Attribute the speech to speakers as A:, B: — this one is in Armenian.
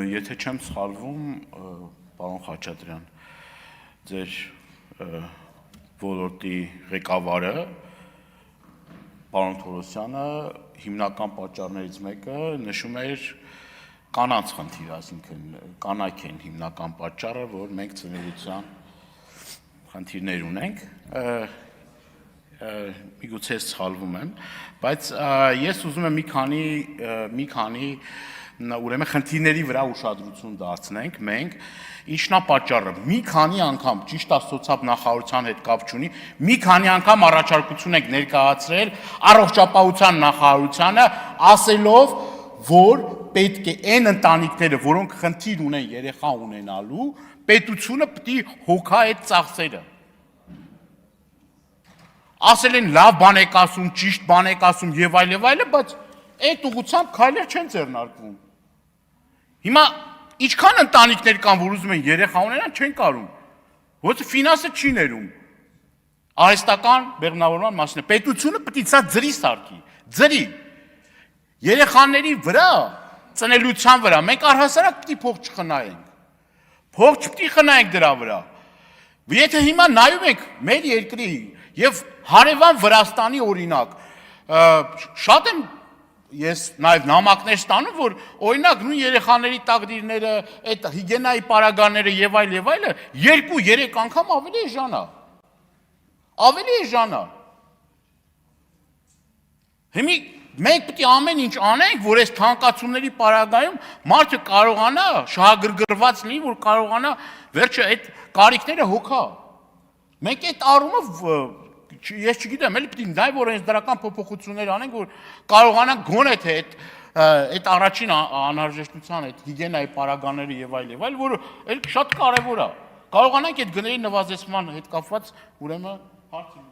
A: Եթե չեմ սխալվում, պարոն Խաչատրյան, ձեր ոլորտի ղեկավարը, պարոն Թորոսյանը, հիմնական պատճառներից մեկը նշում էր կանանց խնդիր, այսինքն կանայք են հիմնական պատճառը, որ մենք ծնելիության խնդիրներ ունենք, միգուցե սխալվում եմ, բայց ես ուզում եմ մի քանի ուրեմն խնդիրների վրա ուշադրություն դարձնենք մենք, ինչն է պատճառը, մի քանի անգամ, ճիշտ է սոցիալ նախարարության հետ կապ չունի, մի քանի անգամ առաջարկություն ենք ներկայացրել առողջապահության նախարարությանը, ասելով, որ պետք է այն ընտանիքները, որոնք խնդիր ունեն երեխա ունենալու, պետությունը պետք է հոգա այդ ծախսերը։ Ասել են լավ բան եք ասում, ճիշտ բան եք ասում եւ այլ, բայց այդ ուղղությամբ քայլեր չեն ձեռնարկվում։ Հիմա ինչքան ընտանիքներ կան, որ ուզում են երեխա ունենան, չեն կարում, ոչ ֆինանսը չի ներում։ Արհեստական բեղմնավորման մասին է։ Պետությունը պետք է սա ձրի սարքի, ձրի։ Երեխաների վրա, ծնելիության վրա, մենք առհասարակ պետք է փող չխնայենք։ Փող չպետք է խնայենք դրա վրա։ Եթե հիմա նայում ենք մեր երկրի եւ հարևան Վրաստանի օրինակ, շատ եմ ես նաև նամակներ ստանում, որ օրինակ նույն երեխաների տաղդիրները, այդ հիգիենայի պարագաները եւ այլը 2-3 անգամ ավելի էժան է։ Ավելի էժան է։ Հիմա մենք պետք է ամեն ինչ անենք, որ այս թանկացումների պարագայում մարդը կարողանա շահագրգռված լինի, որ կարողանա վերջը այդ կարիքները հոգա։ Մենք այդ առումով ես չգիտեմ, էլի պետք է նայ որ օրենսդրական փոփոխություններ անենք, որ կարողանանք գոնե թե այդ առաջին անհրաժեշտության այդ հիգիենայի պարագաները եւ այլ, որ էլ շատ կարեւոր է։ Կարողանանք այդ գների նվազեցման հետ կապված ուրեմն հարցը